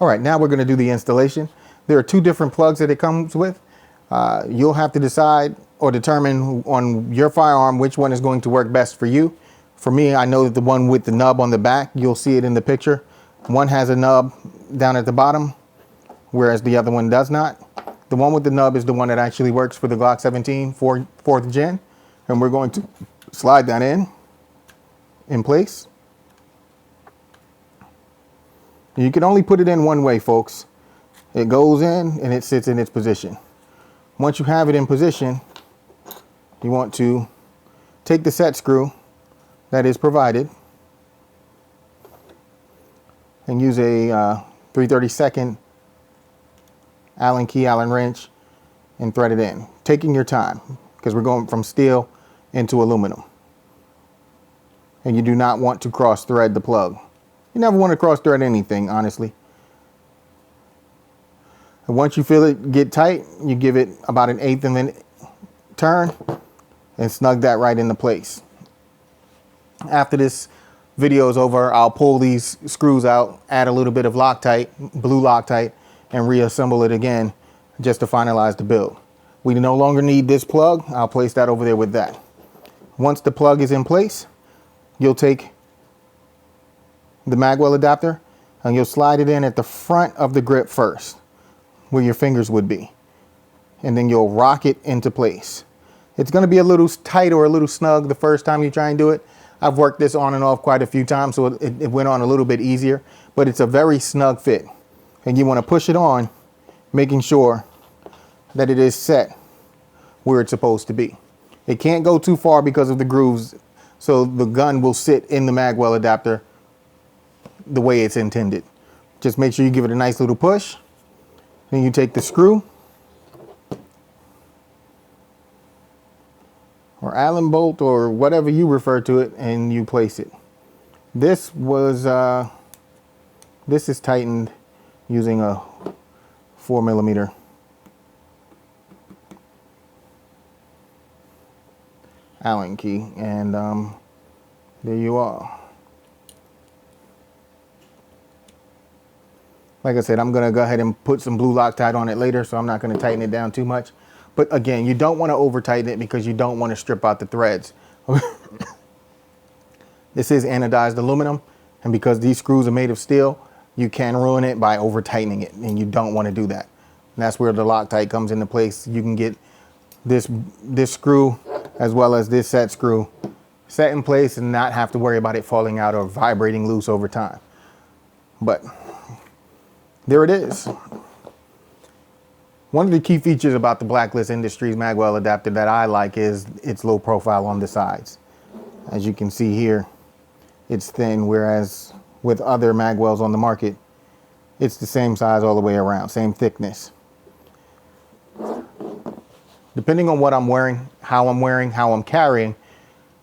All right, now we're going to do the installation. There are two different plugs that it comes with. You'll have to decide or determine on your firearm which one is going to work best for you. For me, I know that the one with the nub on the back, you'll see it in the picture. One has a nub down at the bottom, whereas the other one does not. The one with the nub is the one that actually works for the Glock 17 4th gen. And we're going to slide that in place. You can only put it in one way, folks. It goes in and it sits in its position. Once you have it in position, you want to take the set screw that is provided and use a 3/32 Allen key, Allen wrench, and thread it in, taking your time because we're going from steel into aluminum. And you do not want to cross thread the plug. You never want to cross thread anything, honestly. And once you feel it get tight, you give it about an 1/8 of a turn and snug that right into place. After this video is over, I'll pull these screws out, add a little bit of Loctite, blue Loctite, and reassemble it again just to finalize the build. We no longer need this plug. I'll place that over there with that. Once the plug is in place, you'll take the Magwell adapter and you'll slide it in at the front of the grip first, where your fingers would be. And then you'll rock it into place. It's going to be a little tight or a little snug the first time you try and do it. I've worked this on and off quite a few times, so it went on a little bit easier, but it's a very snug fit. And you want to push it on, making sure that it is set where it's supposed to be. It can't go too far because of the grooves, so the gun will sit in the Magwell adapter the way it's intended. Just make sure you give it a nice little push. Then you take the screw or Allen bolt or whatever you refer to it, and you place it. This is tightened using a 4mm Allen key, and there you are. Like I said, I'm going to go ahead and put some blue Loctite on it later, so I'm not going to tighten it down too much. But again, you don't want to over tighten it because you don't want to strip out the threads. This is anodized aluminum, and because these screws are made of steel, you can ruin it by over tightening it, and you don't want to do that. And that's where the Loctite comes into place. You can get this screw as well as this set screw set in place and not have to worry about it falling out or vibrating loose over time. But there it is. One of the key features about the Blacklist Industries Magwell adapter that I like is its low profile on the sides. As you can see here, it's thin, whereas with other Magwells on the market, it's the same size all the way around, same thickness. Depending on what I'm wearing, how I'm carrying,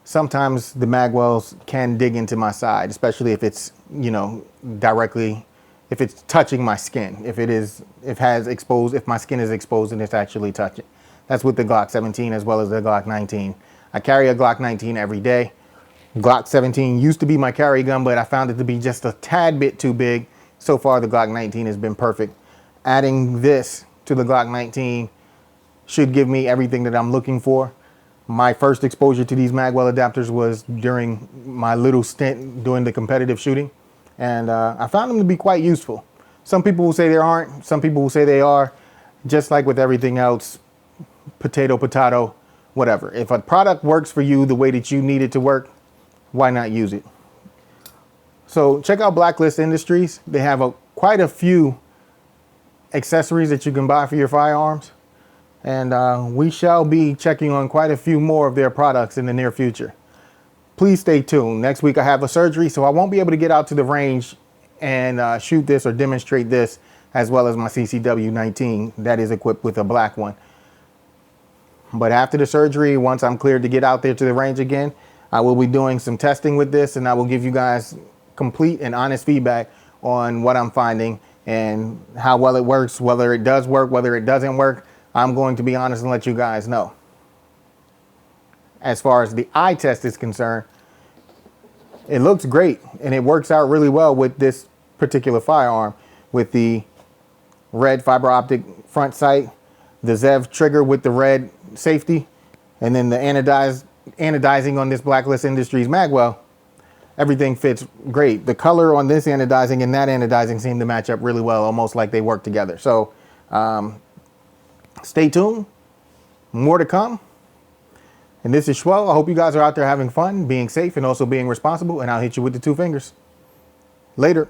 sometimes the Magwells can dig into my side, especially if it's, you know, directly, if it's touching my skin, if my skin is exposed and it's actually touching. That's with the Glock 17 as well as the Glock 19. I carry a Glock 19 every day. Glock 17 used to be my carry gun, but I found it to be just a tad bit too big. So far, the Glock 19 has been perfect. Adding this to the Glock 19 should give me everything that I'm looking for. My first exposure to these Magwell adapters was during my little stint doing the competitive shooting. And I found them to be quite useful. Some people will say they aren't. Some people will say they are. Just like with everything else, potato, potato, whatever. If a product works for you the way that you need it to work, why not use it? So check out Blacklist Industries. They have quite a few accessories that you can buy for your firearms. And we shall be checking on quite a few more of their products in the near future. Please stay tuned. Next week I have a surgery, so I won't be able to get out to the range and shoot this or demonstrate this, as well as my CCW 19 that is equipped with a black one. But after the surgery, once I'm cleared to get out there to the range again, I will be doing some testing with this, and I will give you guys complete and honest feedback on what I'm finding and how well it works, whether it does work, whether it doesn't work. I'm going to be honest and let you guys know. As far as the eye test is concerned, it looks great and it works out really well with this particular firearm. with the red fiber optic front sight, the ZEV trigger with the red safety, and then the anodizing on this Blacklist Industries Magwell. Everything fits great. The color on this anodizing and that anodizing seem to match up really well, almost like they work together. So stay tuned. More to come. And this is Schwell. I hope you guys are out there having fun, being safe, and also being responsible. And I'll hit you with the two fingers. Later.